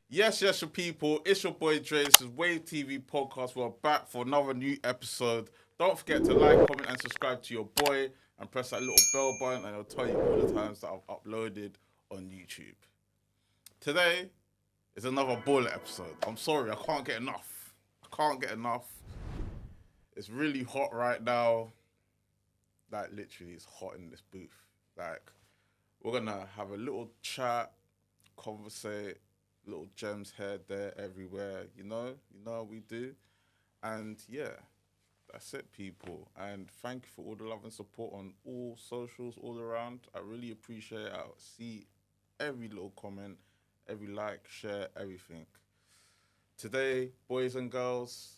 Yes, your people. It's your boy Dre. This is Wtp Podcast. We're back for another new episode. Don't forget to like, comment, and subscribe to your boy, and press that little bell button, and it'll tell you all the times that I've uploaded on YouTube. Today is another baller episode. I'm sorry, I can't get enough. It's really hot right now. Like, literally, it's hot in this booth. Like, we're gonna have a little chat, conversate. Little gems here, there, everywhere, you know how we do. And yeah, that's it, people. And thank you for all the love and support on all socials all around. I really appreciate it. I see every little comment, every like, share, everything. Today, boys and girls,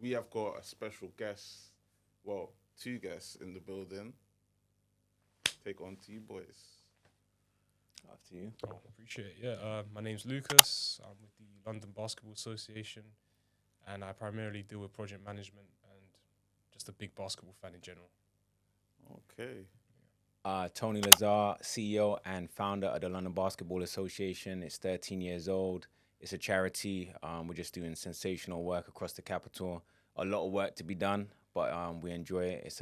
we have got a special guest. Well, two guests in the building. Take on to you, boys. After you. Oh, appreciate it. Yeah, my name's Lucas. I'm with the London Basketball Association, and I primarily deal with project management and just a big basketball fan in general. Okay. Tony Lazar, CEO and founder of the London Basketball Association. It's 13 years old. It's a charity. We're just doing sensational work across the capital. A lot of work to be done, but we enjoy it.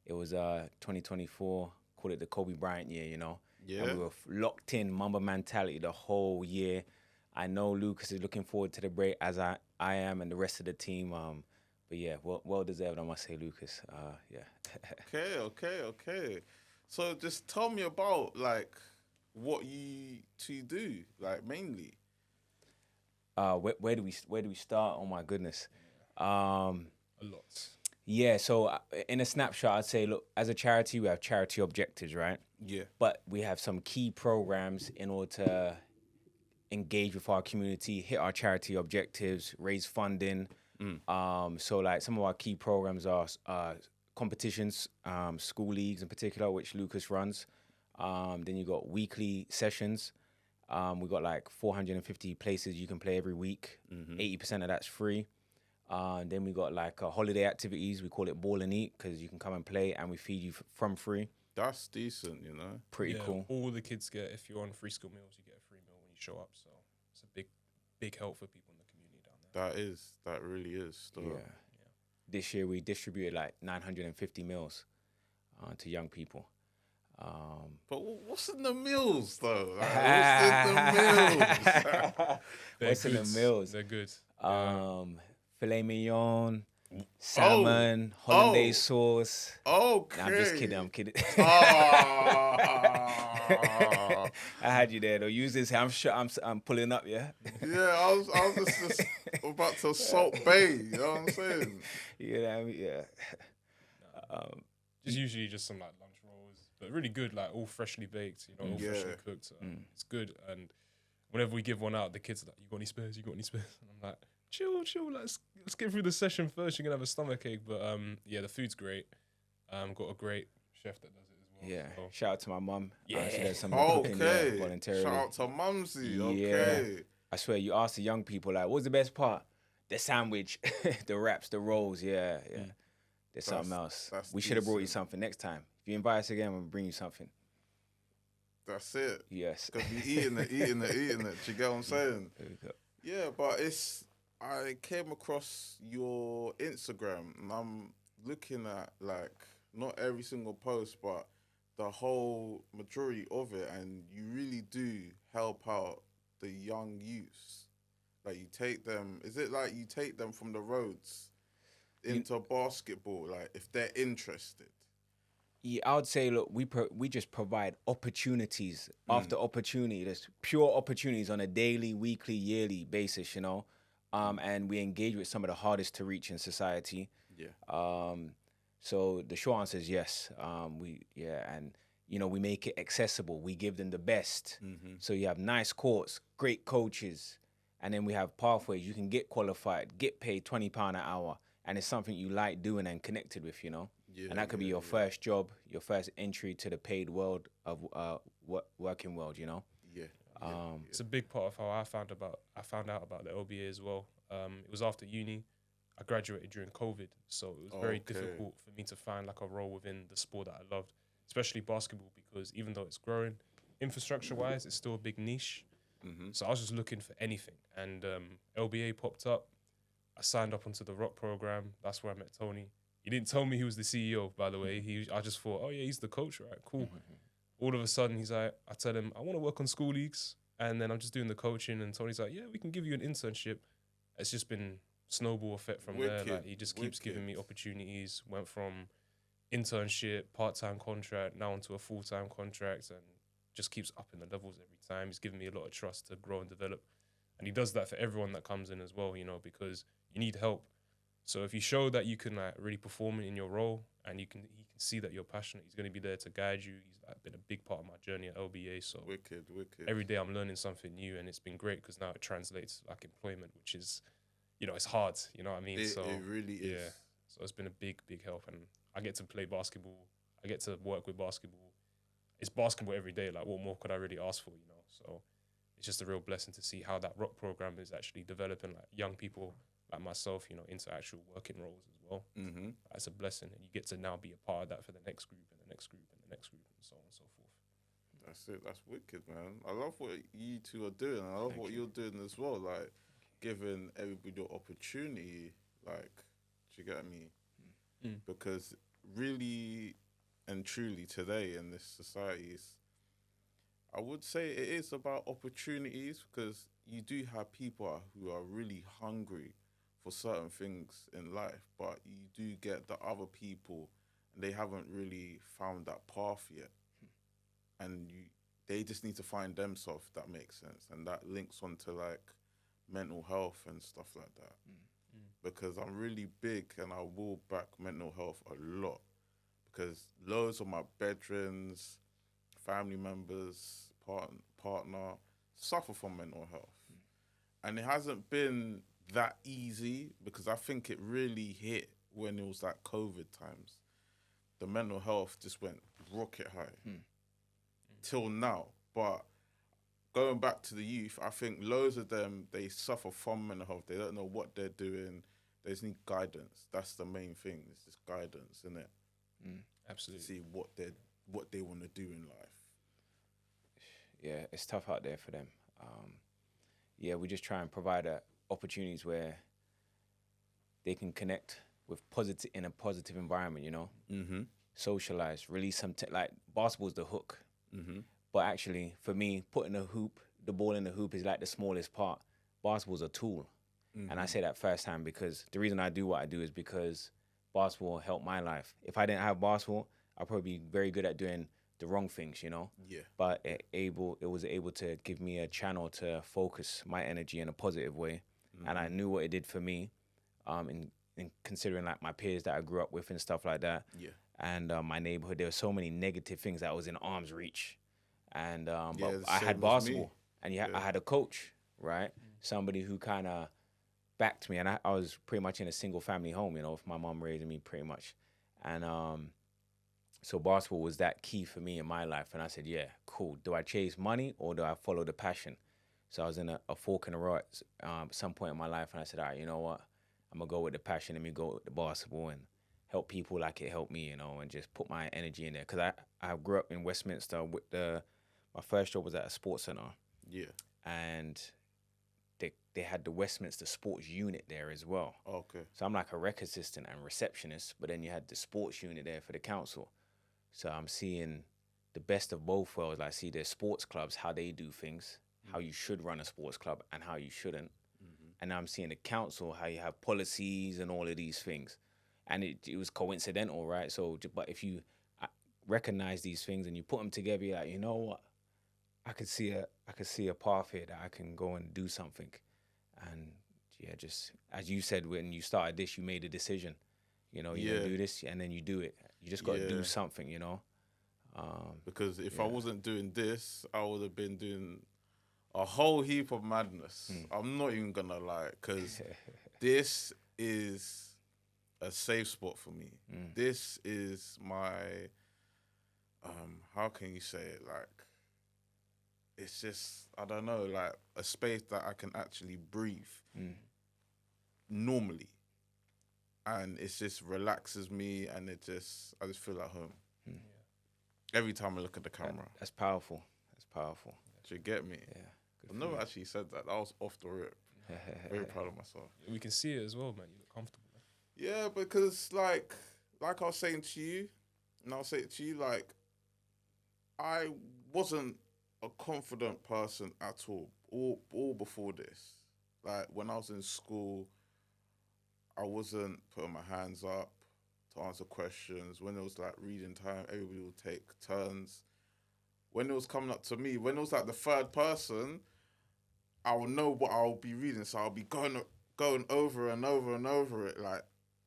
It was 2024. Call it the Kobe Bryant year, you know. Yeah. And we were locked in Mamba mentality the whole year. I know Lucas is looking forward to the break, as I am, and the rest of the team. But yeah, well deserved, I must say, Lucas. Yeah. Okay. So just tell me about like what you two do, like mainly. Where do we start? Oh my goodness. A lot. Yeah, so in a snapshot, I'd say, look, as a charity, we have charity objectives, right? Yeah. But we have some key programs in order to engage with our community, hit our charity objectives, raise funding. So like some of our key programs are competitions, school leagues in particular, which Lucas runs. Then you got weekly sessions. We got like 450 places you can play every week. 80% of that's free. Then we got like holiday activities. We call it Ball and Eat because you can come and play and we feed you from free. That's decent, you know. Pretty cool. All the kids get, if you're on free school meals, you get a free meal when you show up. So it's a big help for people in the community down there. That really is. So. Yeah. This year we distributed like 950 meals to young people. But what's in the meals though? Like, what's in the meals? What's in the meals? They're good. Filet mignon, salmon, hollandaise sauce. Okay. Nah, I'm kidding. Oh. I had you there though. Use this. I'm sure I'm pulling up. Yeah. Yeah, I was just about to Salt Bay. You know what I'm saying? Yeah. Just usually just some like lunch rolls, but really good, like all freshly baked, you know, all freshly cooked. So it's good. And whenever we give one out, the kids are like, "You got any spares? You got any spares?" And I'm like, chill. Let's get through the session first. You're gonna have a stomachache, but yeah, the food's great. Got a great chef that does it as well. Yeah. So. Shout out to my mum. Yeah. She does some Okay. cooking there voluntarily. Shout out to Mumsy. Yeah. Okay. I swear, you ask the young people like, "What's the best part?" The sandwich, the wraps, the rolls. Yeah. There's something else. We should have brought you something next time. If you invite us again, we'll bring you something. That's it. Yes. Because we eating it. Do you get what I'm saying? Yeah, but I came across your Instagram and I'm looking at like not every single post, but the whole majority of it, and you really do help out the young youths. Like you take them. Is it like you take them from the roads into basketball? Like if they're interested. Yeah, I would say, look, we just provide opportunities after opportunity. There's pure opportunities on a daily, weekly, yearly basis, you know. And we engage with some of the hardest to reach in society. Yeah. So the short answer is yes. And you know, we make it accessible. We give them the best. So you have nice courts, great coaches, and then we have pathways. You can get qualified, get paid £20 an hour, and it's something you like doing and connected with, you know. Yeah, and that could be your first job, your first entry to the paid world of working world, you know. Yeah. It's a big part of how I found out about the LBA as well. It was after uni. I graduated during COVID, so it was very Okay. difficult for me to find like a role within the sport that I loved, especially basketball, because even though it's growing, infrastructure-wise, it's still a big niche. So I was just looking for anything, and LBA popped up. I signed up onto the Rock program. That's where I met Tony. He didn't tell me he was the CEO, by the way. I just thought, oh yeah, he's the coach, right? Cool. All of a sudden, he's like, I tell him, I want to work on school leagues, and then I'm just doing the coaching, and Tony's like, yeah, we can give you an internship. It's just been snowball effect from there. Like, he just keeps giving me opportunities. Went from internship, part-time contract, now onto a full-time contract, and just keeps upping the levels every time. He's giving me a lot of trust to grow and develop. And he does that for everyone that comes in as well, you know, because you need help. So if you show that you can like really perform in your role, and he can see that you're passionate, he's going to be there to guide you. He's like been a big part of my journey at LBA. So Wicked. every day I'm learning something new, and it's been great because now it translates like employment, which is, you know, it's hard. You know what I mean? It really is. Yeah. So it's been a big help, and I get to play basketball. I get to work with basketball. It's basketball every day. Like, what more could I really ask for? You know, so it's just a real blessing to see how that Rock program is actually developing like young people like myself, you know, into actual working roles as well. It's a blessing, and you get to now be a part of that for the next group and the next group and the next group and so on and so forth. That's it. That's wicked, man. I love what you two are doing. I love what you're doing as well. Like, giving everybody the opportunity. Like, do you get me? Because really and truly today in this society, I would say it is about opportunities, because you do have people who are really hungry for certain things in life, but you do get the other people, and they haven't really found that path yet. And they just need to find themselves, if that makes sense. And that links onto like mental health and stuff like that. Because I'm really big, and I will back mental health a lot, because loads of my veterans, family members, partner suffer from mental health. And it hasn't been that easy, because I think it really hit when it was like COVID times. The mental health just went rocket high till now. But going back to the youth, I think loads of them, they suffer from mental health. They don't know what they're doing. They just need guidance. That's the main thing. It's just guidance, isn't it? Absolutely. See what they want to do in life. Yeah, it's tough out there for them. Yeah, we just try and provide opportunities where they can connect with in a positive environment, you know? Socialize, release some, like basketball's the hook. But actually, for me, putting the ball in the hoop is like the smallest part. Basketball's a tool. And I say that firsthand, because the reason I do what I do is because basketball helped my life. If I didn't have basketball, I'd probably be very good at doing the wrong things, you know? Yeah. But it was able to give me a channel to focus my energy in a positive way. And I knew what it did for me, in considering like my peers that I grew up with and stuff like that. Yeah. And my neighborhood, there were so many negative things that was in arm's reach. And but the I same had as basketball, me. and I had a coach, right? Somebody who kind of backed me, and I was pretty much in a single family home, you know, with my mom raising me pretty much. And so basketball was that key for me in my life. And I said, yeah, cool. Do I chase money or do I follow the passion? So I was in a fork in the road at some point in my life, and I said, all right, you know what? I'm going to go with the passion. Let me go with the basketball and help people like it helped me, you know, and just put my energy in there. Because I grew up in Westminster. My first job was at a sports center. Yeah. And they had the Westminster sports unit there as well. Okay. So I'm like a rec assistant and receptionist, but then you had the sports unit there for the council. So I'm seeing the best of both worlds. I see their sports clubs, how they do things, how you should run a sports club and how you shouldn't. And now I'm seeing the council, how you have policies and all of these things. And it was coincidental, right? So, but if you recognize these things and you put them together, you're like, you know what? I could see a path here that I can go and do something. And yeah, just as you said, when you started this, you made a decision. You know, you're gonna do this, and then you do it. You just got to do something, you know. Because if I wasn't doing this, I would have been doing a whole heap of madness. I'm not even gonna lie, because this is a safe spot for me. This is my, how can you say it? Like, it's just, I don't know, like a space that I can actually breathe normally. and it just relaxes me, and I just feel at home every time I look at the camera. That's powerful. That's powerful. Do you get me? Yeah. I've never actually said that. That was off the rip. Very proud of myself. We can see it as well, man. You look comfortable. Yeah, because like I was saying to you, and I'll say it to you, like, I wasn't a confident person at all before this. Like, when I was in school, I wasn't putting my hands up to answer questions. When it was like reading time, everybody would take turns. When it was coming up to me, when it was like the third person, I would know what I'll be reading, so I'll be going over and over and over it like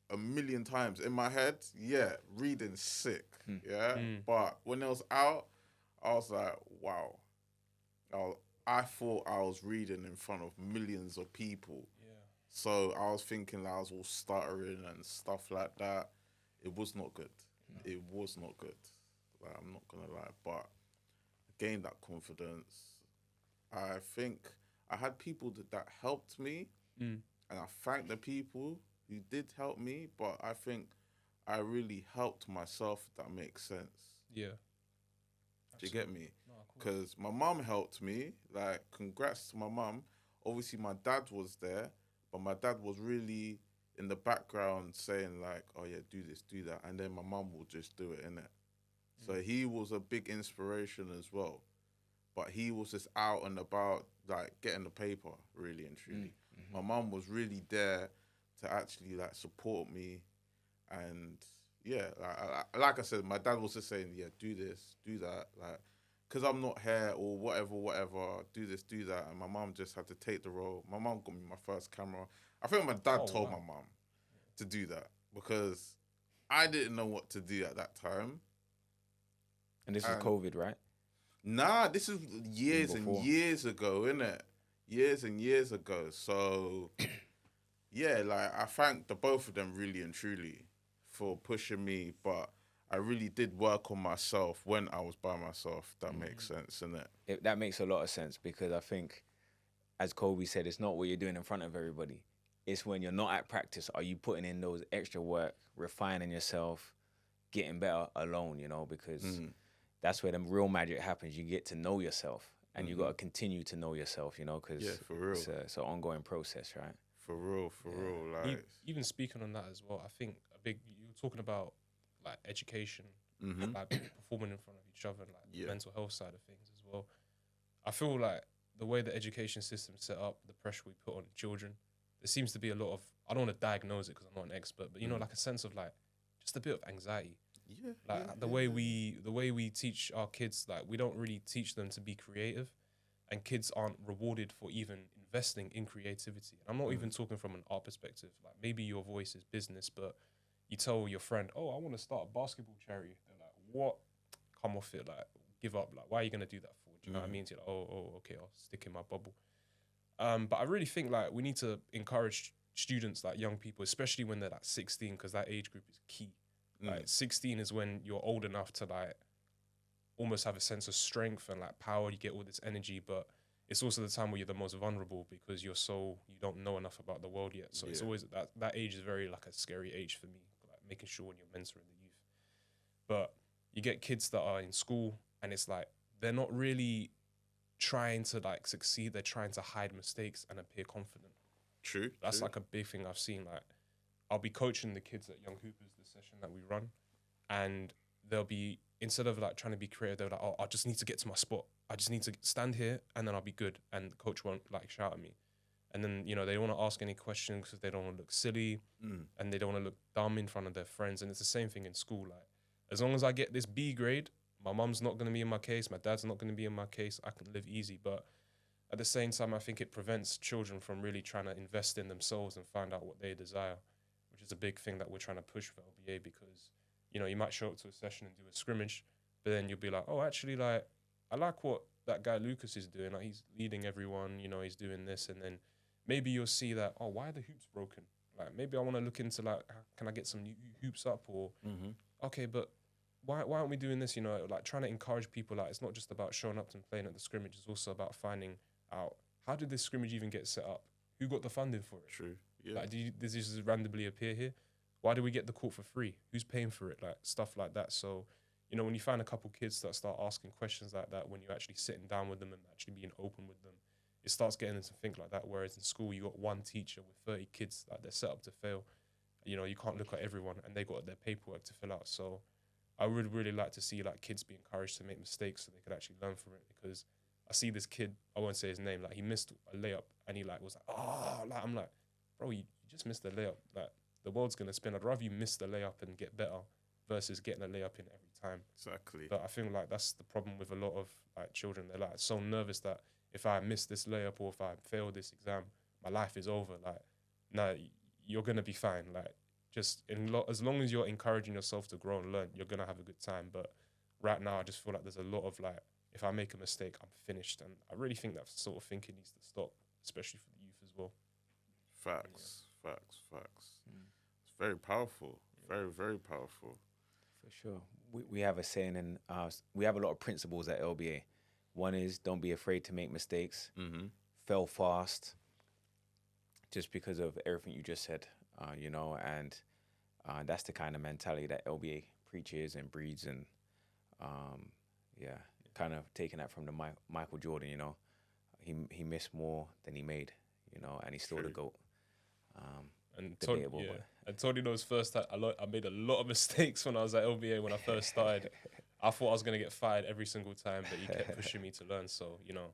a million times in my head. Yeah, reading sick. Yeah, but when it was out, I was like, wow. I thought I was reading in front of millions of people. Yeah. So I was thinking that I was all stuttering and stuff like that. It was not good. It was not good. Like, I'm not gonna lie, but I gained that confidence. I think I had people that helped me, and I thank the people who did help me, but I think I really helped myself, if that makes sense. Yeah. Do you get me? Because my mum helped me. Like, congrats to my mum. Obviously, my dad was there, but my dad was really in the background saying, like, oh, yeah, do this, do that. And then my mum will just do it, innit? So he was a big inspiration as well. But he was just out and about, like, getting the paper, really and truly. My mum was really there to actually, like, support me. And, yeah, like I said, my dad was just saying, yeah, do this, do that. Like, because I'm not here or whatever, do this, do that. And my mum just had to take the role. My mum got me my first camera. I think my dad told my mum to do that because I didn't know what to do at that time. And this was COVID, right? Nah, this is years and years ago, innit? Years and years ago. So, yeah, like, I thank the both of them really and truly for pushing me, but I really did work on myself when I was by myself. That makes sense, innit? That makes a lot of sense because I think, as Kobe said, it's not what you're doing in front of everybody. It's when you're not at practice, are you putting in those extra work, refining yourself, getting better alone, you know, because that's where the real magic happens. You get to know yourself and you got to continue to know yourself, you know, because for real. It's an ongoing process, right? For real. Like, even speaking on that as well, I think you were talking about like education, like people performing in front of each other, and like the mental health side of things as well. I feel like the way the education system's set up, the pressure we put on children, there seems to be a lot of, I don't want to diagnose it because I'm not an expert, but you know, like a sense of like just a bit of anxiety. The way we teach our kids, like we don't really teach them to be creative, and kids aren't rewarded for even investing in creativity. And I'm not even talking from an art perspective. Like maybe your voice is business, but you tell your friend, oh, I want to start a basketball charity. They're like, what? Come off it. Like, give up. Like, why are you going to do that for? Do you know what I mean? So you're like, oh, okay, I'll stick in my bubble. But I really think, like, we need to encourage students, like young people, especially when they're like 16, because that age group is key. Like, 16 is when you're old enough to, like, almost have a sense of strength and, like, power. You get all this energy, but it's also the time where you're the most vulnerable because you don't know enough about the world yet. So it's always, that age is very, like, a scary age for me. Making sure when you're mentoring the youth. But you get kids that are in school and it's like they're not really trying to like succeed, they're trying to hide mistakes and appear confident. True. That's like a big thing I've seen. Like I'll be coaching the kids at Young Hoopers, the session that we run, and they'll be, instead of like trying to be creative, they're like, oh, I just need to get to my spot. I just need to stand here and then I'll be good, and the coach won't like shout at me. And then, you know, they don't want to ask any questions because they don't want to look silly and they don't want to look dumb in front of their friends. And it's the same thing in school. Like, as long as I get this B grade, my mum's not going to be in my case, my dad's not going to be in my case, I can live easy. But at the same time, I think it prevents children from really trying to invest in themselves and find out what they desire, which is a big thing that we're trying to push for LBA because, you know, you might show up to a session and do a scrimmage, but then you'll be like, oh, actually, like, I like what that guy Lucas is doing. Like, he's leading everyone, you know, he's doing this. And then maybe you'll see that, oh, why are the hoops broken? Like, maybe I want to look into, like, can I get some new hoops up? Or, okay, but why aren't we doing this? You know, like, trying to encourage people, like, it's not just about showing up and playing at the scrimmage. It's also about finding out, how did this scrimmage even get set up? Who got the funding for it? True, yeah. Like, does this just randomly appear here? Why do we get the court for free? Who's paying for it? Like stuff like that. So, you know, when you find a couple kids that start asking questions like that, when you're actually sitting down with them and actually being open with them, it starts getting them to think like that. Whereas in school, you got one teacher with 30 kids that they're set up to fail. You know, you can't look at everyone and they got their paperwork to fill out. So I would really like to see like kids be encouraged to make mistakes so they could actually learn from it. Because I see this kid, I won't say his name, like he missed a layup and he like was like, oh, like, I'm like, bro, you just missed the layup. Like the world's gonna spin. I'd rather you miss the layup and get better versus getting a layup in every time. Exactly. But I think like that's the problem with a lot of like children. They're like so nervous that if I miss this layup or if I fail this exam, my life is over. Like, no, you're gonna be fine. Like, just as long as you're encouraging yourself to grow and learn, you're gonna have a good time. But right now, I just feel like there's a lot of like, if I make a mistake, I'm finished, and I really think that sort of thinking needs to stop, especially for the youth as well. Facts. It's very powerful. Very, very powerful. For sure. We have a saying, and we have a lot of principles at LBA. One is don't be afraid to make mistakes. Fail fast. Just because of everything you just said, you know, and that's the kind of mentality that LBA preaches and breeds, and kind of taking that from the Michael Jordan. You know, he missed more than he made. You know, and he's still the GOAT. And Tony knows first that I made a lot of mistakes when I was at LBA when I first started. I thought I was gonna get fired every single time, but he kept pushing me to learn. So you know,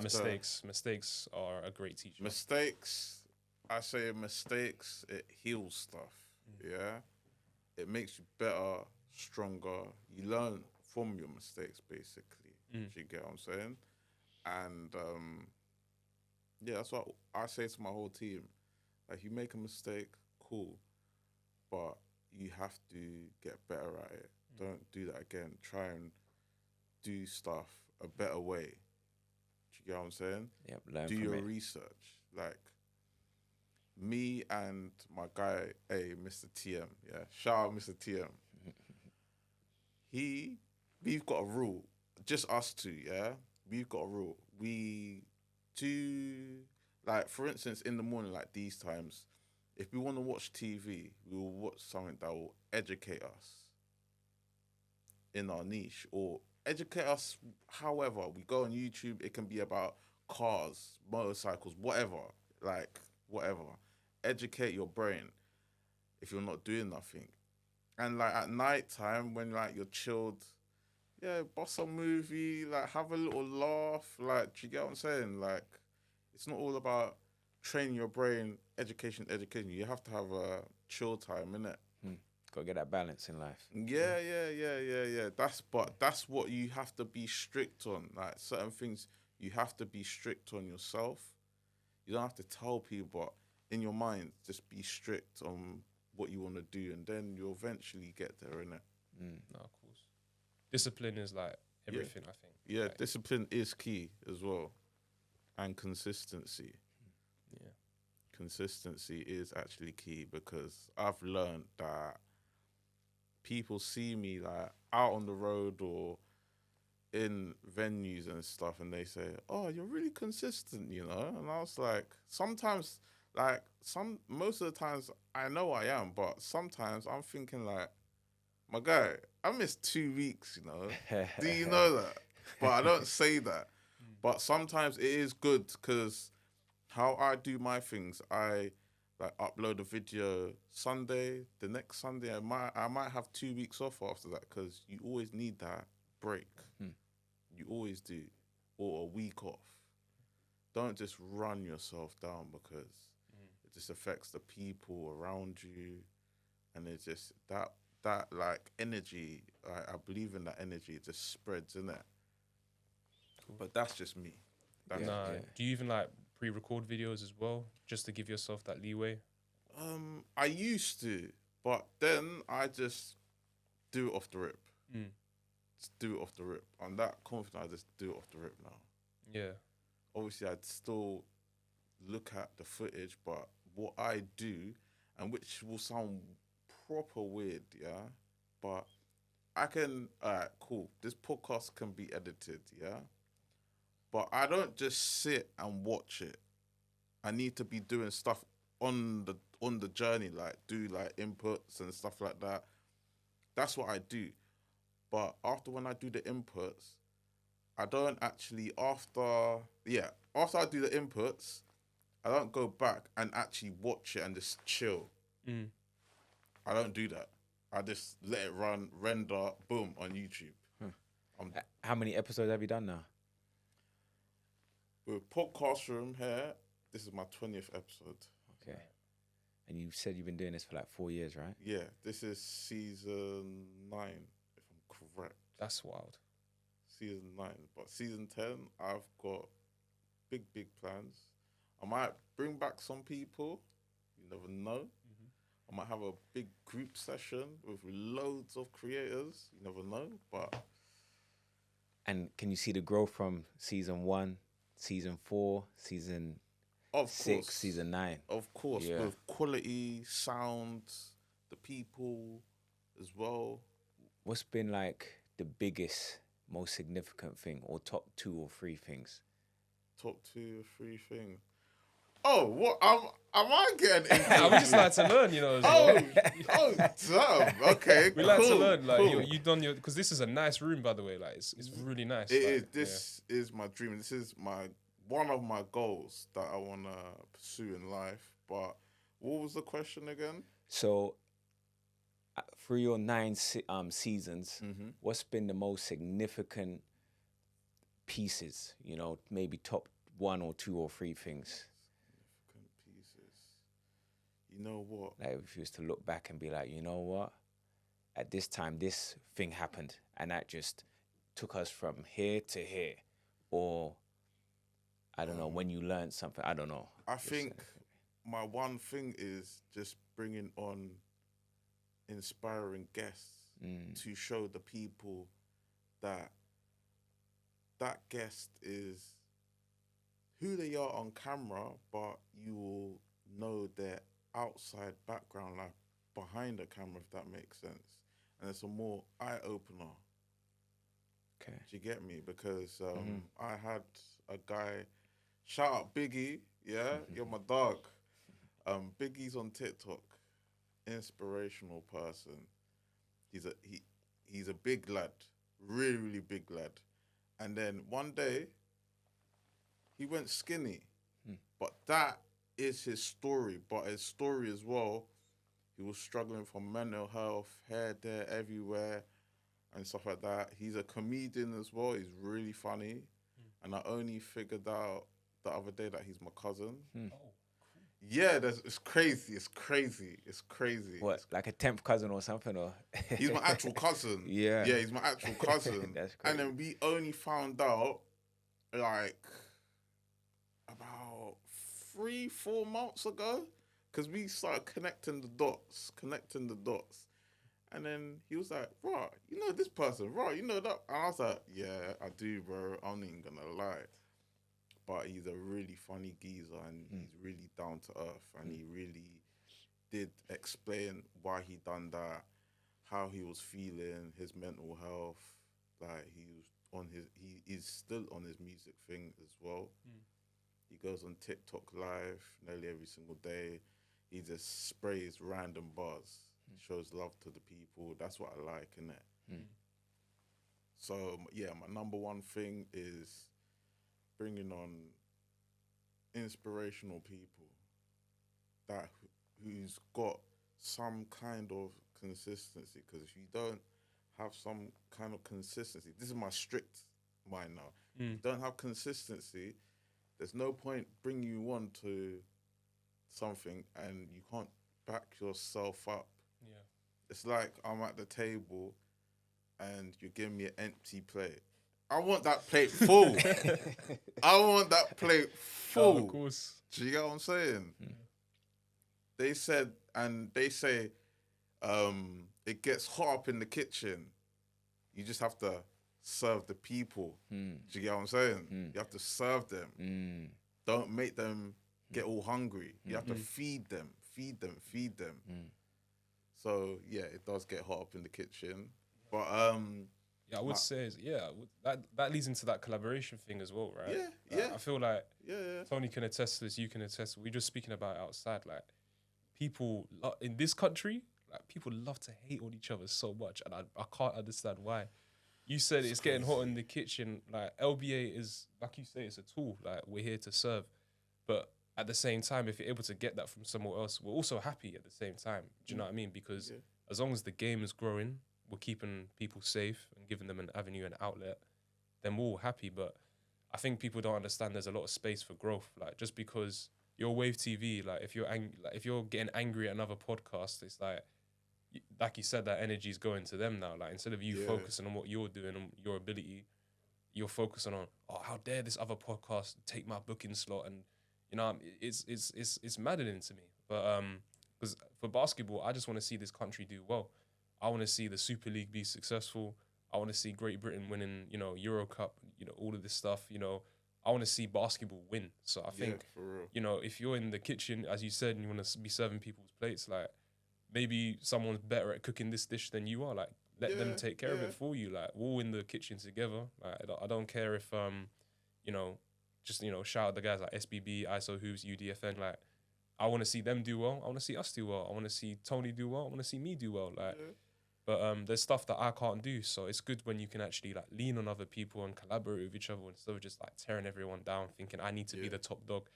mistakes are a great teacher. I say mistakes. It heals stuff. Yeah, it makes you better, stronger. You learn from your mistakes, basically. Do you get what I'm saying? And that's what I say to my whole team. Like, you make a mistake, cool, but you have to get better at it. Don't do that again. Try and do stuff a better way. Do you get what I'm saying? Yep, learn do from your it. research. Like, me and my guy, Mr. TM, yeah, shout out Mr. TM. We've got a rule, just us two, yeah? We've got a rule. We do, like, for instance, in the morning, like these times, if we want to watch TV, we will watch something that will educate us in our niche, or educate us however. We go on YouTube, it can be about cars, motorcycles, whatever. Educate your brain if you're not doing nothing. And like at night time, when like you're chilled, bust a movie, like have a little laugh. Like, do you get what I'm saying? Like, it's not all about training your brain, education. You have to have a chill time, innit? Gotta get that balance in life. Yeah. That's what you have to be strict on. Like, certain things you have to be strict on yourself. You don't have to tell people, but in your mind, just be strict on what you want to do, and then you'll eventually get there, innit? No, of course. Discipline is like everything, I think. Yeah, like, discipline is key as well. And consistency. Yeah. Consistency is actually key, because I've learned that people see me like out on the road or in venues and stuff, and they say, "Oh, you're really consistent," you know? And I was like, sometimes, like, most of the times I know I am, but sometimes I'm thinking like, my guy, I missed 2 weeks, you know? Do you know that? But I don't say that. But sometimes it is good, because how I do my things, I like upload a video Sunday, the next Sunday I might have 2 weeks off after that, because you always need that break. You always do. Or a week off. Don't just run yourself down, because it just affects the people around you, and it's just that like energy, I believe in that energy, it just spreads, innit? But that's just me. Do you even like pre-record videos as well, just to give yourself that leeway? I used to, but then I just do it off the rip. Just do it off the rip. I'm that confident, I just do it off the rip now. Yeah. Obviously, I'd still look at the footage, but what I do, and which will sound proper weird, yeah, but I can, cool, this podcast can be edited, yeah, but I don't just sit and watch it. I need to be doing stuff on on the journey, like do like inputs and stuff like that. That's what I do. But after when I do the inputs, I don't actually after I do the inputs, I don't go back and actually watch it and just chill. I don't do that. I just let it run, render, boom, on YouTube. How many episodes have you done now? With Podcast Room here, this is my 20th episode. Okay. And you said you've been doing this for like 4 years, right? Yeah, this is season 9, if I'm correct. That's wild. Season 9. But season 10, I've got big plans. I might bring back some people. You never know. I might have a big group session with loads of creators. You never know. But And can you see the growth from season 1, season 4, season of 6, course, season 9? Of course, Yeah. with quality, sound, the people as well. What's been like the biggest, most significant thing, or top 2 or 3 things? Top 2 or 3 things. Oh, what? Am I getting into? Yeah, we just like to learn, you know. As well. Damn. Okay, We like to learn, like you done your, because this is a nice room, by the way. Like it's really nice. It like, is. This is my dream. This is one of my goals that I want to pursue in life. But what was the question again? So, through your 9 seasons, what's been the most significant pieces? You know, maybe top 1 or 2 or 3 things. You know what? Like if you was to look back and be like, you know what? At this time, this thing happened, and that just took us from here to here. Or, I don't know, when you learned something, I don't know. I think my one thing is just bringing on inspiring guests to show the people that guest is who they are on camera, but you will know their outside background, like behind the camera, if that makes sense. And it's a more eye-opener. Okay. Do you get me? Because I had a guy, shout out Biggie, yeah? You're my dog. Biggie's on TikTok. Inspirational person. He's a big lad. Really big lad. And then one day, he went skinny. But that is his story. But his story as well, he was struggling from mental health, hair there everywhere, and stuff like that. He's a comedian as well. He's really funny. And I only figured out the other day that he's my cousin. Yeah, it's crazy. It's crazy. What, like a 10th cousin or something? Or He's my actual cousin. Yeah. Yeah, he's my actual cousin. That's And crazy. then we only found out, like, about 3-4 months ago, because we started connecting the dots. And then he was like, "Right, you know this person, right? You know that?" And I was like, "Yeah, I do, bro. I'm not even gonna lie." But he's a really funny geezer, and he's really down to earth, and he really did explain why he done that, how he was feeling, his mental health. Like he's still on his music thing as well. He goes on TikTok live nearly every single day. He just sprays random bars, shows love to the people. That's what I like, innit? So yeah, my number one thing is bringing on inspirational people that who's got some kind of consistency. Because if you don't have some kind of consistency, this is my strict mind now. If you don't have consistency, there's no point bringing you on to something and you can't back yourself up. Yeah. It's like I'm at the table and you're giving me an empty plate. I want that plate full. I want that plate full. Oh, of course. Do you get what I'm saying? They say it gets hot up in the kitchen. You just have to serve the people. Do you get what I'm saying? You have to serve them. Don't make them get all hungry. You have to feed them. So yeah, it does get hot up in the kitchen. But yeah, I would say that leads into that collaboration thing as well, right? Yeah. I feel like yeah. Tony can attest to this, you can attest. We're just speaking about outside, like people in this country, like people love to hate on each other so much, and I can't understand why. You said it's getting hot in the kitchen. Like LBA is, like you say, it's a tool. Like we're here to serve, but at the same time, if you're able to get that from somewhere else, we're also happy at the same time. Do you know what I mean? Because as long as the game is growing, we're keeping people safe and giving them an avenue and outlet, then we're all happy. But I think people don't understand there's a lot of space for growth. Like just because you're Wave TV, like if you're getting angry at another podcast, it's like you said, that energy is going to them now. Like instead of you focusing on what you're doing and your ability, you're focusing on, oh, how dare this other podcast take my booking slot? And you know, it's maddening to me. But because for basketball, I just want to see this country do well. I want to see the Super League be successful. I want to see Great Britain winning, you know, Euro Cup, you know, all of this stuff. You know, I want to see basketball win. So I think, you know, if you're in the kitchen, as you said, and you want to be serving people's plates, like maybe someone's better at cooking this dish than you are. Like let them take care of it for you. Like we're all in the kitchen together. Like I don't care if you know, just, you know, shout out the guys like SBB, ISO Hoops, UDFN. Like I want to see them do well. I want to see us do well. I want to see Tony do well. I want to see me do well. Like. But there's stuff that I can't do, so it's good when you can actually like lean on other people and collaborate with each other instead of just like tearing everyone down, thinking I need to be the top dog.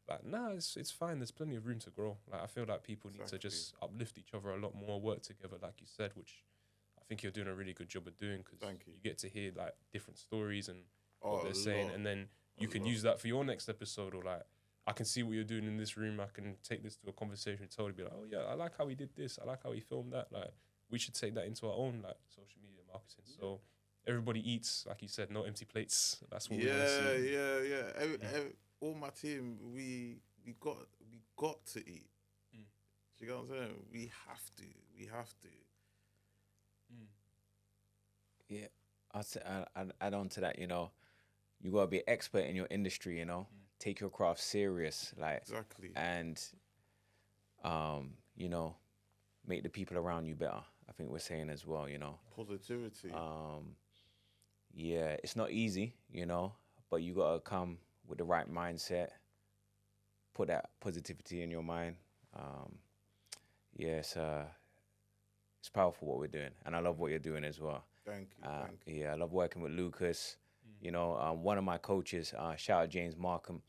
Like, nah, it's fine. There's plenty of room to grow. Like I feel like people need to just uplift each other a lot more, work together, like you said, which I think you're doing a really good job of doing, because you get to hear like different stories and what they're saying, and then you can use that for your next episode, or like I can see what you're doing in this room. I can take this to a conversation and totally be like, oh yeah, I like how he did this. I like how he filmed that. Like. We should take that into our own like social media marketing. So everybody eats, like you said, no empty plates. That's what we want to see. All my team, we got to eat. Do you know what I'm saying? We have to. Yeah, I'd add on to that. You know, you gotta be an expert in your industry. You know, take your craft serious. Like and you know, make the people around you better. I think we're saying as well, you know. Positivity. Yeah, it's not easy, you know, but you gotta come with the right mindset. Put that positivity in your mind. It's powerful what we're doing, and I love what you're doing as well. Thank you. Yeah, I love working with Lucas. You know, one of my coaches, shout out James Markham.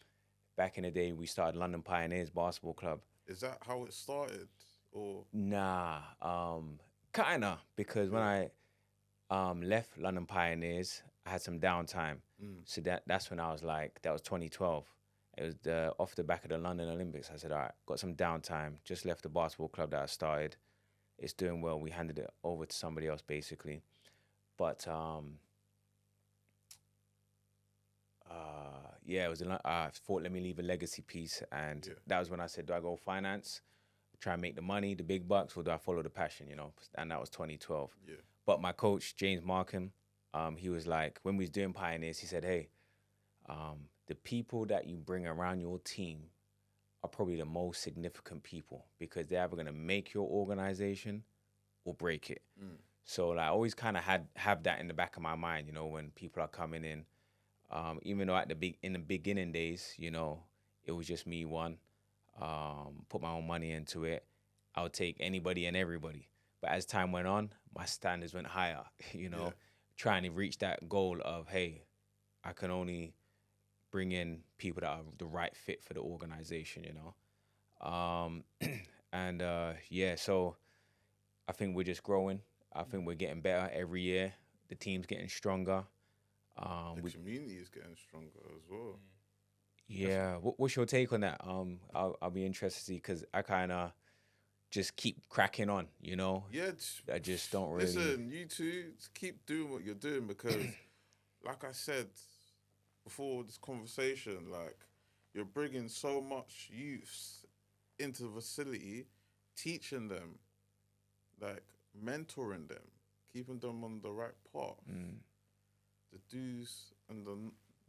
Back in the day, we started London Pioneers Basketball Club. Is that how it started? Or nah, kinda, because when I left London Pioneers, I had some downtime. So that's when I was like, that was 2012. It was off the back of the London Olympics. I said, all right, got some downtime. Just left the basketball club that I started. It's doing well. We handed it over to somebody else, basically. But it was. I thought, let me leave a legacy piece, and that was when I said, do I go finance? Try and make the money, the big bucks, or do I follow the passion, you know? And that was 2012. Yeah. But my coach, James Markham, he was like, when we was doing Pioneers, he said, hey, the people that you bring around your team are probably the most significant people, because they're either gonna make your organization or break it. So like, I always kind of have that in the back of my mind, you know, when people are coming in, even though in the beginning days, you know, it was just me one. Put my own money into it. I would take anybody and everybody. But as time went on, my standards went higher, you know, trying to reach that goal of, hey, I can only bring in people that are the right fit for the organization, you know. So I think we're just growing. I think we're getting better every year. The team's getting stronger. The community is getting stronger as well. Yeah, what's your take on that? I'll be interested to see, because I kind of just keep cracking on, you know? Yeah. I just don't really... Listen, you two, keep doing what you're doing, because, like I said before this conversation, like, you're bringing so much youths into the facility, teaching them, like, mentoring them, keeping them on the right path. The do's and the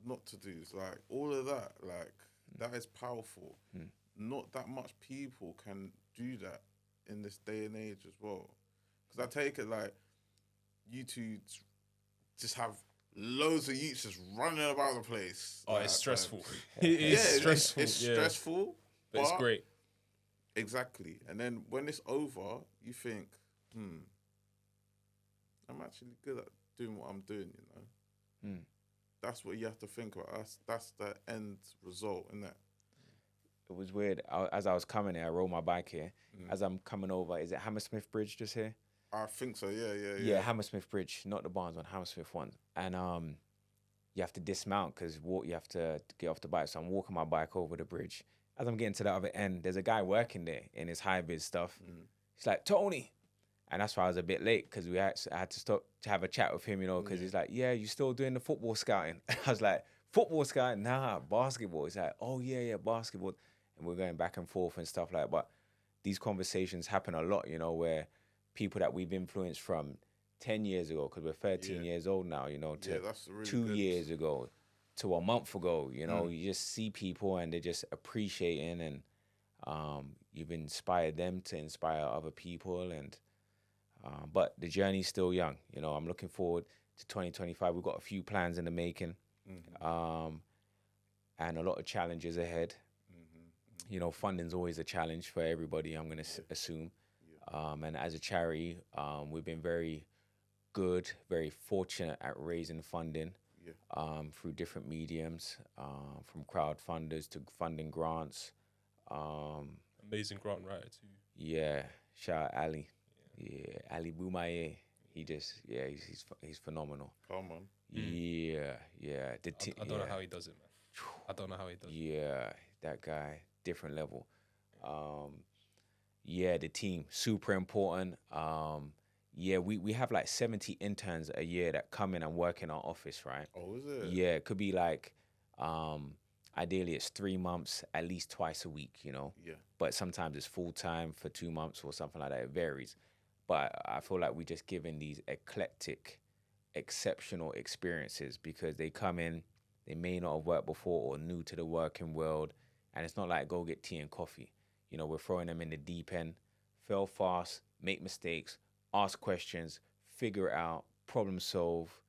not to do's, like all of that, like that is powerful. Not that much people can do that in this day and age as well. Because I take it like you two just have loads of youths just running about the place. Oh, like, it's stressful. It is stressful. It's stressful, but it's great. Exactly. And then when it's over, you think, I'm actually good at doing what I'm doing, you know? That's what you have to think about. That's the end result, isn't it? It was weird. As I was coming here, I rode my bike here. As I'm coming over, is it Hammersmith Bridge just here? I think so, yeah. Yeah, Hammersmith Bridge, not the Barnes one, Hammersmith one. And you have to dismount because you have to get off the bike. So I'm walking my bike over the bridge. As I'm getting to the other end, there's a guy working there in his high-vis stuff. He's like, Tony. And that's why I was a bit late because I had to stop to have a chat with him, you know, because he's like, yeah, you still doing the football scouting? I was like, football scouting? Nah, basketball. He's like, oh, yeah, basketball. And we're going back and forth and stuff like that. But these conversations happen a lot, you know, where people that we've influenced from 10 years ago, because we're 13 years old now, you know, to that's really 2 good. years ago, to a month ago, you know, you just see people and they're just appreciating, and you've inspired them to inspire other people. And but the journey's still young, you know. I'm looking forward to 2025. We've got a few plans in the making, and a lot of challenges ahead. You know, funding's always a challenge for everybody, I'm going to assume. And as a charity, we've been very good, very fortunate at raising funding through different mediums, from crowdfunders to funding grants. Amazing grant writer too. Yeah, shout out Ali. Yeah, Ali Boumaye. He's phenomenal. Come on. Yeah. I don't know how he does it, man. I don't know how he does it. Yeah, that guy, different level. The team, super important. We have like 70 interns a year that come in and work in our office, right? Oh, is it? Yeah, it could be like, ideally it's 3 months, at least twice a week, you know? Yeah. But sometimes it's full time for 2 months or something like that. It varies. But I feel like we're just giving these eclectic, exceptional experiences because they come in, they may not have worked before or new to the working world. And it's not like go get tea and coffee. You know, we're throwing them in the deep end, fail fast, make mistakes, ask questions, figure it out, problem solve.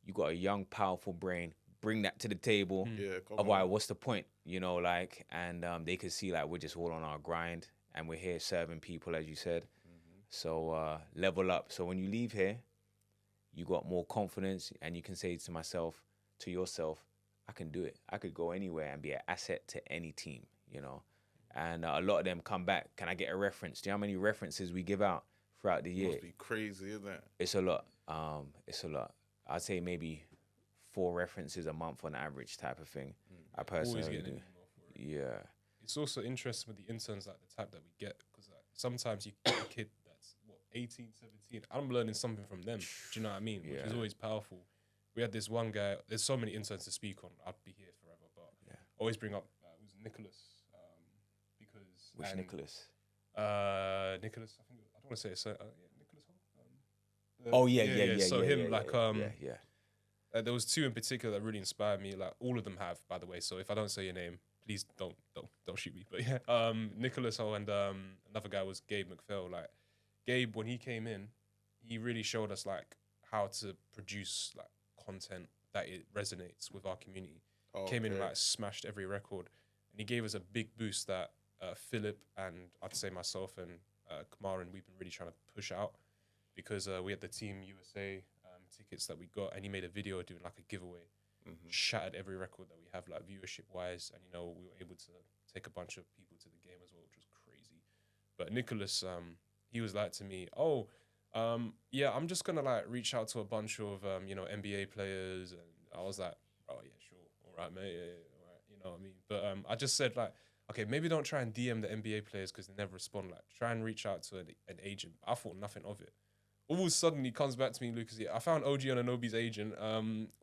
You got a young, powerful brain, bring that to the table. Yeah, come Otherwise, on. what's the point? You know, like, and they could see like we're just all on our grind and we're here serving people, as you said. So level up. So when you leave here, you got more confidence and you can say to yourself, I can do it. I could go anywhere and be an asset to any team, you know. And a lot of them come back. Can I get a reference? Do you know how many references we give out throughout the year? Must be crazy, isn't it? It's a lot. It's a lot. I'd say maybe 4 references a month on average type of thing. I personally Always getting do. more for it. Yeah. It's also interesting with the interns, like the type that we get, because like, sometimes you get a kid that's 18, 17. I'm learning something from them. Do you know what I mean? Which is always powerful. We had this one guy. There's so many interns to speak on. I'd be here forever, but always bring up it was Nicholas, because Which Nicholas? Nicholas. I don't want to say it. So Nicholas. So there was 2 in particular that really inspired me. Like all of them have, by the way. So if I don't say your name, please don't shoot me. But yeah, Nicholas and another guy was Gabe McPhail. Like Gabe, when he came in, he really showed us like how to produce like content that it resonates with our community. Came in and like smashed every record, and he gave us a big boost that Philip and I'd say myself and Kamar and we've been really trying to push out, because we had the Team USA tickets that we got, and he made a video doing like a giveaway. Shattered every record that we have, like viewership wise, and you know we were able to take a bunch of people to the game as well, which was crazy. But Nicholas, he was like to me, I'm just gonna like reach out to a bunch of NBA players, and I was like, oh yeah, sure, all right, mate, all right, you know what I mean. But I just said like, okay, maybe don't try and DM the NBA players because they never respond. Like, try and reach out to an agent. I thought nothing of it. All of a sudden, he comes back to me, Lucas. Yeah, I found OG Anunoby's agent.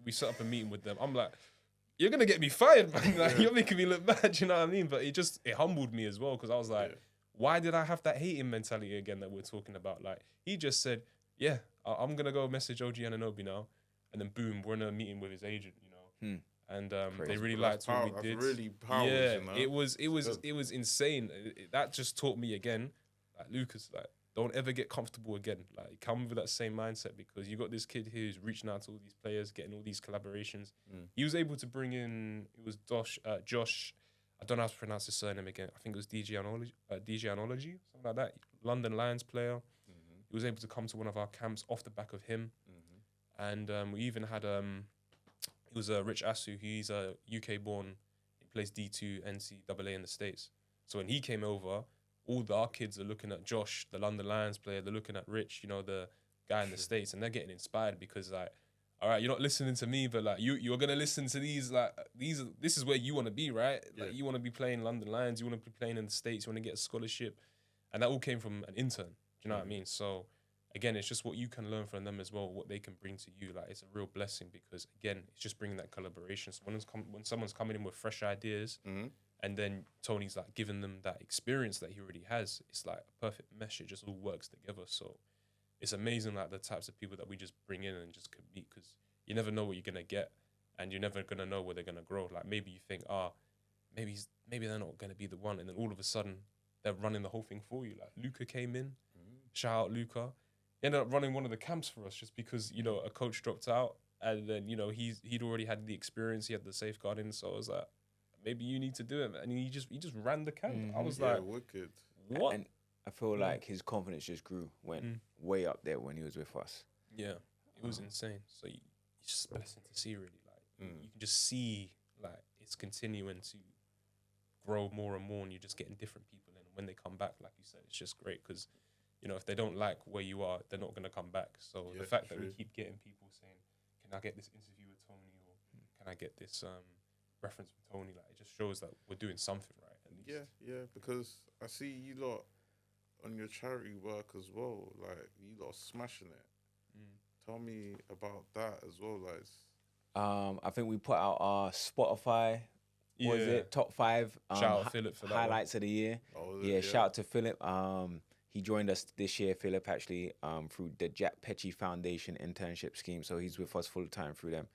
We set up a meeting with them. I'm like, you're gonna get me fired, man. Like, you're making me look bad. You know what I mean? But it humbled me as well, because I was like, why did I have that hating mentality again that we're talking about? Like, he just said, yeah, I'm gonna go message OG Anunoby now, and then boom, we're in a meeting with his agent. You know, and they really liked what we did. Really powerful. Yeah, You know? it was insane. That just taught me again, like Lucas, like, don't ever get comfortable again. Like, come with that same mindset, because you got this kid here who's reaching out to all these players, getting all these collaborations. He was able to bring in, it was Josh, I don't know how to pronounce his surname again. I think it was DJanology, something like that. London Lions player. He was able to come to one of our camps off the back of him. And we even had, he was Rich Asu. He's a UK born. He plays D2 NCAA in the States. So when he came over, our kids are looking at Josh, the London Lions player. They're looking at Rich, you know, the guy in the States, and they're getting inspired because, like, all right, you're not listening to me, but like you're gonna listen to these. Like this is where you want to be, right? Like you want to be playing London Lions, you want to be playing in the States, you want to get a scholarship, and that all came from an intern. Do you know what I mean? So again, it's just what you can learn from them as well, what they can bring to you. Like it's a real blessing because again, it's just bringing that collaboration. So when someone's coming in with fresh ideas, and then Tony's like giving them that experience that he already has, it's like a perfect mesh. It just all works together. So it's amazing, like the types of people that we just bring in and just compete, because you never know what you're gonna get, and you're never gonna know where they're gonna grow. Like maybe you think, maybe they're not gonna be the one, and then all of a sudden they're running the whole thing for you. Like Luca came in, shout out Luca, he ended up running one of the camps for us just because, you know, a coach dropped out, and then, you know, he'd already had the experience, he had the safeguarding, so I was like, maybe you need to do it, and he just ran the camp. I was like, wicked. what? And I feel like his confidence just grew, went way up there when he was with us. Yeah, it was insane. So it's just a blessing to see, really. Like you can just see, like it's continuing to grow more and more, and you're just getting different people in. And when they come back, like you said, it's just great because, you know, if they don't like where you are, they're not gonna come back. So the fact that we keep getting people saying, "Can I get this interview with Tony?" or "Can I get this reference with Tony?" Like it just shows that we're doing something right. At least. Yeah, because I see you lot on your charity work as well. Like you lot smashing it. Tell me about that as well, like. I think we put out our Spotify. What is it? Top 5 shout out Philip for that highlights of the year. Shout out to Philip. He joined us this year, Philip, actually, through the Jack Petchy Foundation internship scheme. So he's with us full time through them.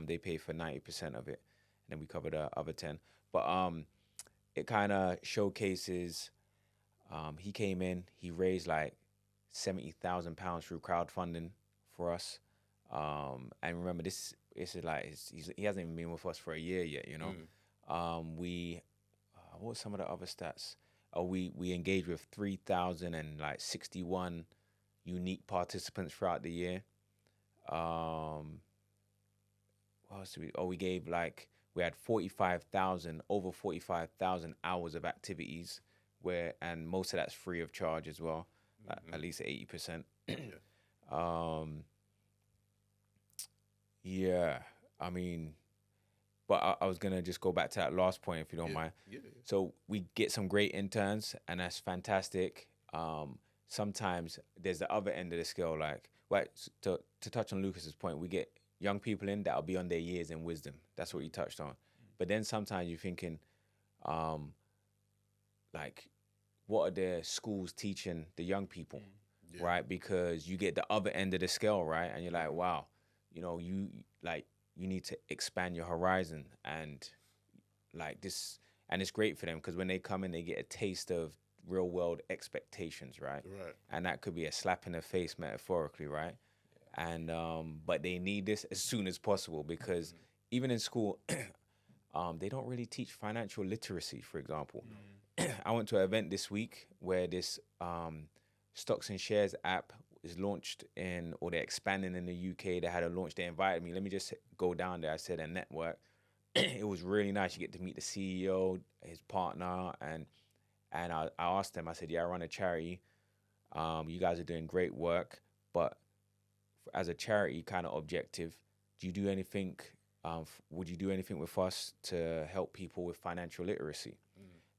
They pay for 90% of it, and then we cover the other 10. But it kind of showcases. He came in. He raised like £70,000 through crowdfunding for us. And remember, this is like he hasn't even been with us for a year yet. You know. What were some of the other stats? We engaged with 3,061 unique participants throughout the year. What else did we gave we had over 45,000 hours of activities and most of that's free of charge as well, at least 80%. I mean, but I was going to just go back to that last point, if you don't mind. So we get some great interns, and that's fantastic. Sometimes there's the other end of the scale. To touch on Lucas's point, we get young people in that'll be on their years in wisdom. That's what you touched on. But then sometimes you're thinking, what are the schools teaching the young people, right? Because you get the other end of the scale, right? And you're like, wow, you know, you need to expand your horizon, and this, and it's great for them because when they come in, they get a taste of real world expectations, right? And that could be a slap in the face metaphorically, right? And but they need this as soon as possible because even in school, they don't really teach financial literacy, for example. I went to an event this week where this stocks and shares app is launched or they're expanding in the UK. They had a launch. They invited me. Let me just go down there. I said a network. It was really nice. You get to meet the CEO, his partner, and I asked them. I said, "Yeah, I run a charity. You guys are doing great work, but as a charity kind of objective, do you do anything? Would you do anything with us to help people with financial literacy?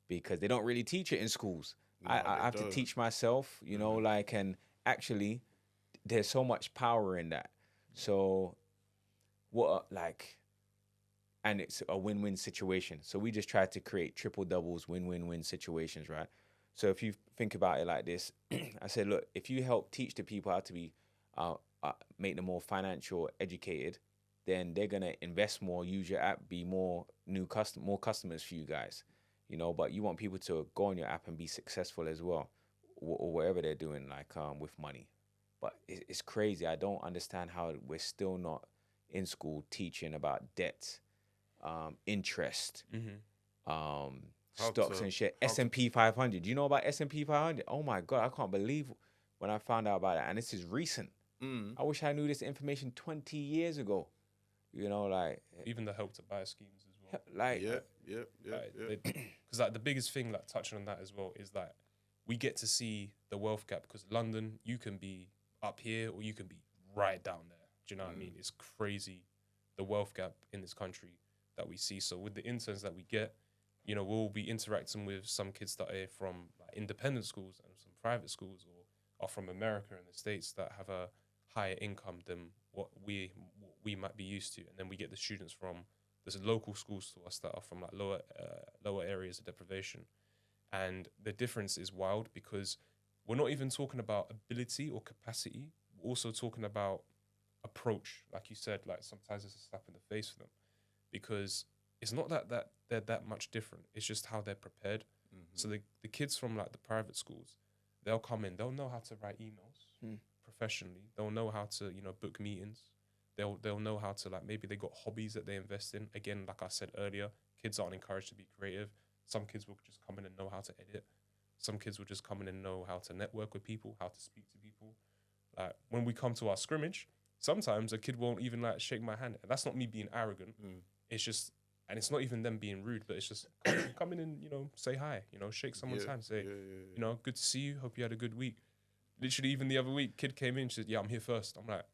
Because they don't really teach it in schools. No, I have to teach myself, you know, and actually, there's so much power in that. So, and it's a win-win situation. So we just try to create triple doubles, win-win-win situations, right? So if you think about it like this, I said, look, if you help teach the people how to be, make them more financial educated, then they're gonna invest more, use your app, be more customers for you guys, you know. But you want people to go on your app and be successful as well, or whatever they're doing, with money. But it's crazy. I don't understand how we're still not in school teaching about debt, interest, stocks and shit. S&P 500. Do you know about S&P 500? Oh my God, I can't believe when I found out about it. And this is recent. I wish I knew this information 20 years ago. You know, like even the Help to Buy schemes as well. Like, because like the biggest thing, like touching on that as well, is that we get to see the wealth gap, because London, you can be up here or you can be right down there. Do you know what I mean? It's crazy, the wealth gap in this country that we see. So with the interns that we get, you know, we'll be interacting with some kids that are from like independent schools and some private schools, or are from America and the States that have a higher income than what we might be used to. And then we get the students from there's local schools to us that are from like lower areas of deprivation. And the difference is wild, because we're not even talking about ability or capacity. We're also talking about approach. Like you said, like sometimes it's a slap in the face for them, because it's not that they're that much different. It's just how they're prepared. So the kids from like the private schools, they'll come in, they'll know how to write emails professionally. They'll know how to, you know, book meetings. They'll know how to, like, maybe they got hobbies that they invest in. Again, like I said earlier, kids aren't encouraged to be creative. Some kids will just come in and know how to edit. Some kids will just come in and know how to network with people, how to speak to people. Like when we come to our scrimmage, sometimes a kid won't even like shake my hand. And that's not me being arrogant. It's just, and it's not even them being rude, but it's just come in and, you know, say hi, you know, shake someone's hand, say, you know, good to see you. Hope you had a good week. Literally, even the other week, kid came in, she said, yeah, I'm here first. I'm like,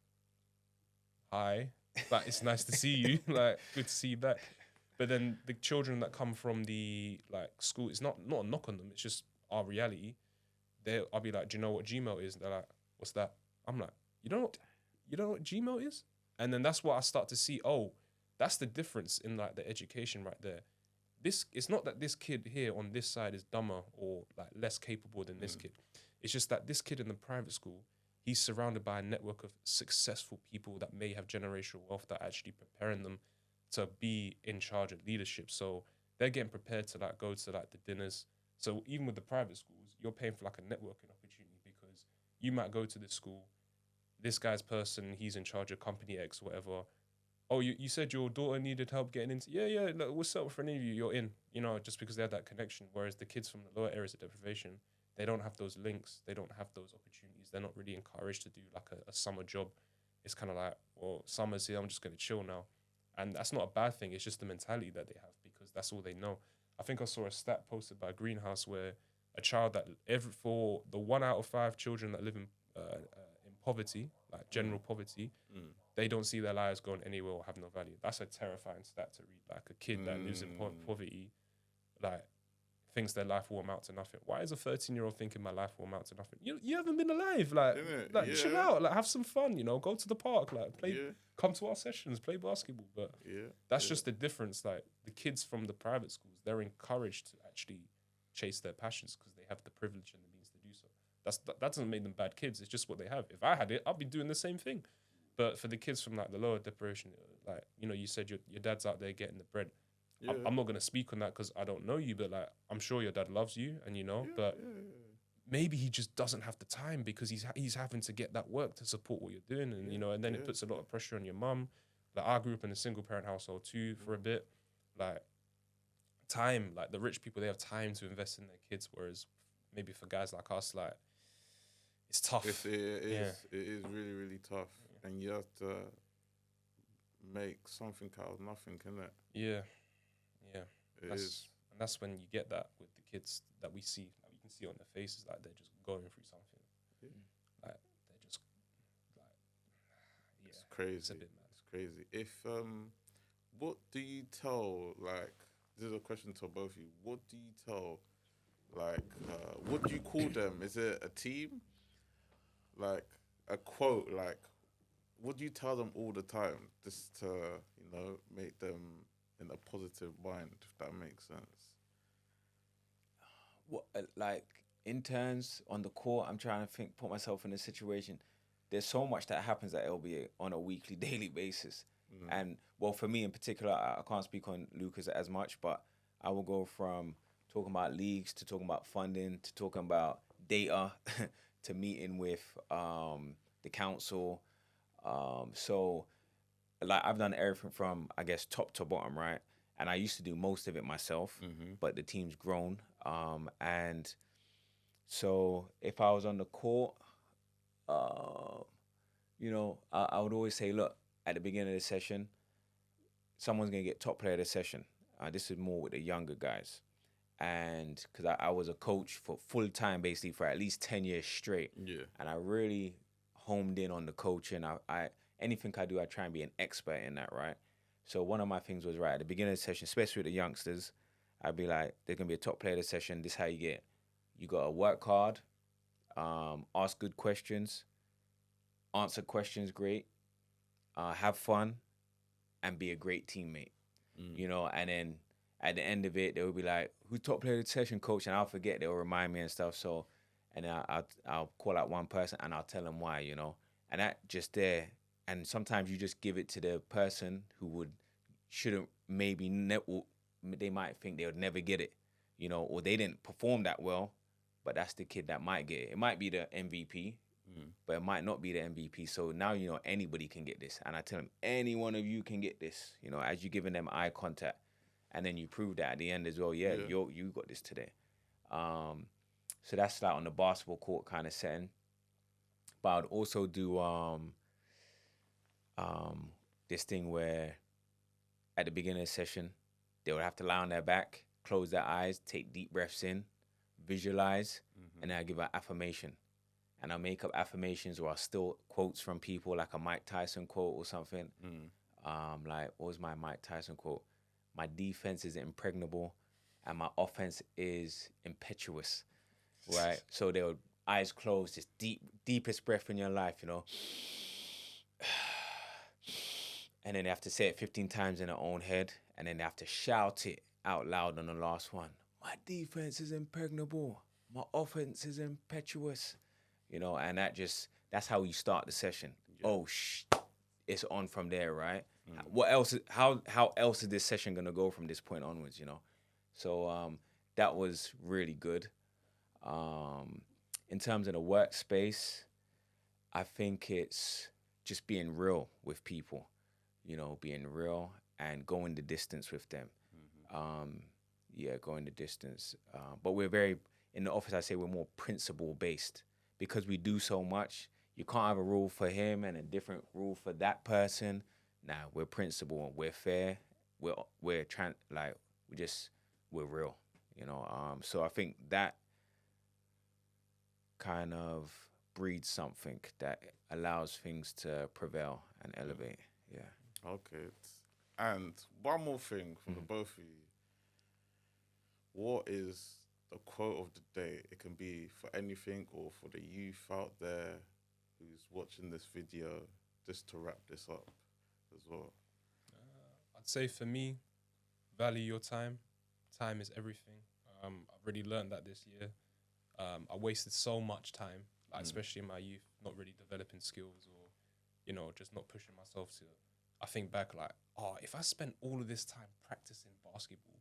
hi, like, it's nice to see you. Like, good to see you back. But then the children that come from the like school, it's not a knock on them. It's just our reality. I'll be like, do you know what Gmail is? They're like, what's that? I'm like, you know what Gmail is? And then that's what I start to see. Oh, that's the difference in like the education right there. It's not that this kid here on this side is dumber or like less capable than this kid. It's just that this kid in the private school, he's surrounded by a network of successful people that may have generational wealth that are actually preparing them to be in charge of leadership. So they're getting prepared to like go to like the dinners. So even with the private schools, you're paying for like a networking opportunity, because you might go to this school, this guy's person, he's in charge of company X, whatever. Oh, you said your daughter needed help getting into, look, we'll settle for an interview, you're in, you know, just because they have that connection. Whereas the kids from the lower areas of deprivation, they don't have those links, they don't have those opportunities. They're not really encouraged to do like a summer job. It's kind of like, well, summer's here, I'm just going to chill now. And that's not a bad thing. It's just the mentality that they have, because that's all they know. I think I saw a stat posted by Greenhouse where a child that for the 1 out of 5 children that live in poverty, like general poverty, they don't see their lives going anywhere or have no value. That's a terrifying stat to read. Like a kid that lives in poverty, like thinks their life will amount to nothing. Why is a 13-year-old thinking my life will amount to nothing? You haven't been alive. Like chill out. Like have some fun. You know, go to the park. Like play. Come to our sessions. Play basketball. But that's just the difference. Like the kids from the private schools, they're encouraged to actually chase their passions because they have the privilege and the means to do so. That doesn't make them bad kids. It's just what they have. If I had it, I'd be doing the same thing. But for the kids from like the lower deprivation, like, you know, you said your dad's out there getting the bread. I'm not going to speak on that because I don't know you, but like, I'm sure your dad loves you and, you know, but maybe he just doesn't have the time because he's having to get that work to support what you're doing. And, you know, and then it puts a lot of pressure on your mum. Like I grew up in a single parent household too for a bit. Like time, like the rich people, they have time to invest in their kids. Whereas maybe for guys like us, like it's tough. It is really, really tough. And you have to make something out of nothing, innit? Yeah. And that's when you get that with the kids that we see. Like, you can see on their faces, like they're just going through something. Like they're just like, it's crazy. It's a bit mad. It's crazy. If what do you tell? Like, this is a question to both of you. What do you tell? Like, what do you call them? Is it a team? Like a quote? Like, what do you tell them all the time, just to, you know, make them in a positive mind, if that makes sense? What, like interns on the court, I'm trying to put myself in a situation. There's so much that happens at LBA on a weekly, daily basis. And well, for me in particular, I can't speak on Lucas as much, but I will go from talking about leagues to talking about funding to talking about data to meeting with the council. So like I've done everything from, I guess, top to bottom, right? and I used to do most of it myself, but the team's grown. And so if I was on the court, you know, I would always say, look, at the beginning of the session, someone's going to get top player of the session. This is more with the younger guys. And because I was a coach for full time, basically, for at least 10 years straight. Yeah. And I really homed in on the coaching. I anything I do, I try and be an expert in that, right? So one of my things was, right, at the beginning of the session, especially with the youngsters, I'd be like, there's going to be a top player of the session. This is how you get. You got to work hard, ask good questions, answer questions great, have fun, and be a great teammate. You know, and then at the end of it, they would be like, who's top player of the session, coach? And I'll forget, they'll remind me and stuff. So, and I'll call out one person and I'll tell them why, you know. And that just there. And sometimes you just give it to the person who shouldn't, maybe, they might think they would never get it, you know, or they didn't perform that well, but that's the kid that might get it. It might be the MVP, but it might not be the MVP. So now, you know, anybody can get this. And I tell them, any one of you can get this, you know, as you're giving them eye contact. And then you prove that at the end as well. Yeah. You got this today. So that's like on the basketball court kind of setting. But I'd also do this thing where at the beginning of the session, they would have to lie on their back, close their eyes, take deep breaths in, visualize, and then I give an affirmation. And I'll make up affirmations or I'll steal quotes from people, like a Mike Tyson quote or something. Like, what was my Mike Tyson quote? My defense is impregnable and my offense is impetuous, right? So they would, eyes closed, just deepest breath in your life, you know. And then they have to say it 15 times in their own head, and then they have to shout it out loud on the last one. My defense is impregnable. My offense is impetuous. You know, and that's how you start the session. Yeah. Oh, it's on from there, right? What else? How else is this session gonna go from this point onwards? You know, so that was really good. In terms of the workspace, I think it's just being real with people. You know, being real and going the distance with them. Going the distance. But we're very in the office. I say we're more principle based. Because we do so much, you can't have a rule for him and a different rule for that person. Nah, we're principled and we're fair. We're real, you know. So I think that kind of breeds something that allows things to prevail and elevate. Yeah. Okay. And one more thing for the both of you. What is the quote of the day? It can be for anything or for the youth out there who's watching this video, just to wrap this up as well. I'd say for me, value your time. Time is everything. I've already learned that this year. I wasted so much time, like especially in my youth, not really developing skills or, you know, just not pushing myself to. I think back like, if I spent all of this time practicing basketball,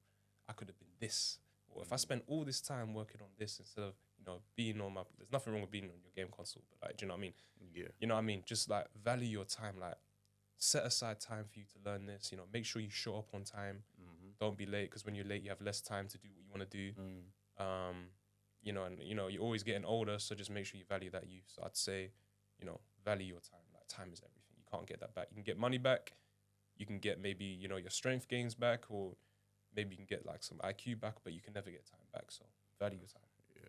I could have been this. Or if I spent all this time working on this instead of, you know, being on there's nothing wrong with being on your game console, but like, do you know what I mean? Yeah. You know what I mean? Just like value your time, like set aside time for you to learn this, you know, make sure you show up on time. Don't be late, because when you're late, you have less time to do what you want to do. You know, and, you know, you're always getting older, so just make sure you value that youth. So I'd say, you know, value your time. Like time is everything. You can't get that back. You can get money back. You can get maybe, you know, your strength gains back, or maybe you can get like some IQ back, but you can never get time back. So value your time. Yeah.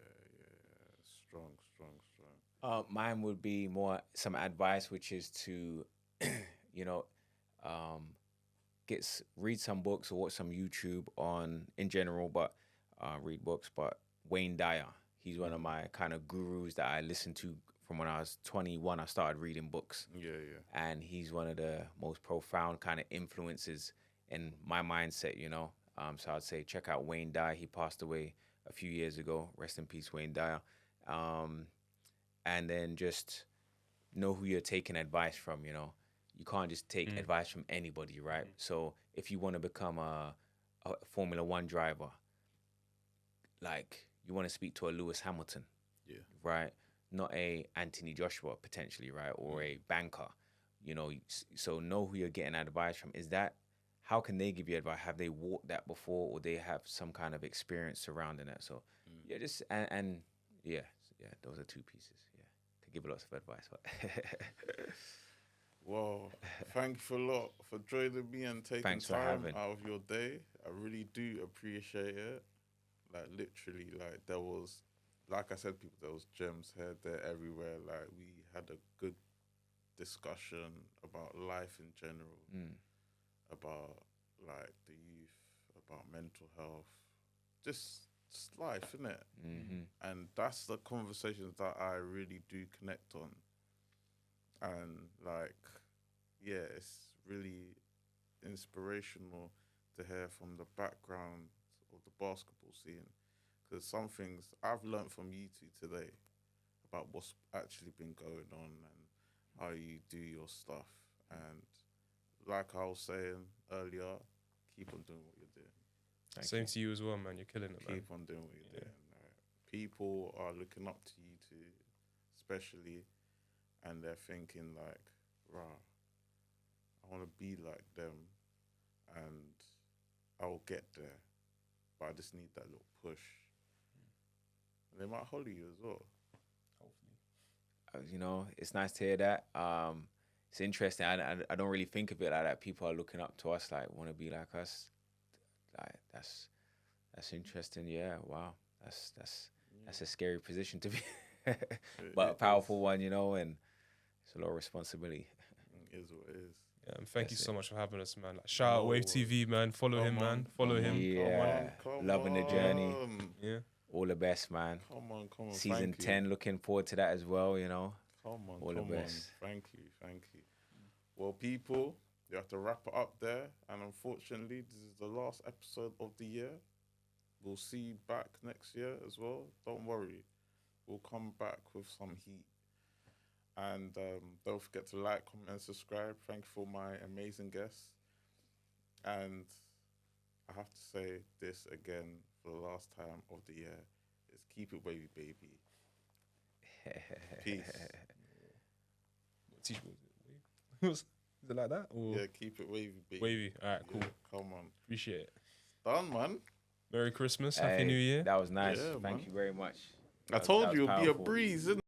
Strong. Mine would be more some advice, which is to, you know, read some books or watch some YouTube in general, but read books. But Wayne Dyer, he's one of my kind of gurus that I listened to from when I was 21. I started reading books. Yeah. And he's one of the most profound kind of influences in my mindset, you know. So I'd say check out Wayne Dyer. He passed away a few years ago. Rest in peace, Wayne Dyer. And then just know who you're taking advice from, you know. You can't just take advice from anybody, right? So if you want to become a Formula One driver, like you want to speak to a Lewis Hamilton, right? Not a Anthony Joshua potentially, right? Or a banker, you know. So know who you're getting advice from. Is that how can they give you advice? Have they walked that before, or they have some kind of experience surrounding that? So yeah, just and yeah, those are 2 pieces. Yeah, to give lots of advice. Well, thank you a lot for joining me and taking Thanks for time having. out of your day. I really do appreciate it. Like literally, like there was, like I said, people, there was gems here, there, everywhere. Like we had a good discussion about life in general, about like the youth, about mental health, just life, innit? And that's the conversations that I really do connect on. And like, yeah, it's really inspirational to hear from the background of the basketball scene, because some things I've learned from you two today about what's actually been going on and how you do your stuff. And like I was saying earlier, keep on doing what you're doing. Same to you as well, man. You're killing it, man. Keep on doing what you're doing. Like, people are looking up to you too, especially, and they're thinking like, rah, I want to be like them, and I'll get there, but I just need that little push. And they might holler you as well. You know, it's nice to hear that. It's interesting. I don't really think of it like that. People are looking up to us, like want to be like us. Like that's interesting. Yeah, wow. That's a scary position to be, but a powerful one, you know, and it's a lot of responsibility. It is what it is. Yeah, and thank you so much for having us, man. Like, shout out Wave TV, man. Follow him, man. Follow him. Yeah, loving the journey. Yeah. All the best, man. Come on. Season 10, looking forward to that as well, you know. All the best. Thank you. Well, people, you have to wrap it up there. And unfortunately, this is the last episode of the year. We'll see you back next year as well. Don't worry. We'll come back with some heat. And don't forget to like, comment, and subscribe. Thank you for my amazing guests. And I have to say this again for the last time of the year. Is keep it wavy, baby. Peace. Is it like that? Or? Yeah, keep it wavy, baby. Wavy. All right, cool. Yeah, come on. Appreciate it. Done, man. Merry Christmas. Happy New Year. That was nice. Yeah, Thank man. you very much. I told That you was it'll be a powerful. breeze, innit?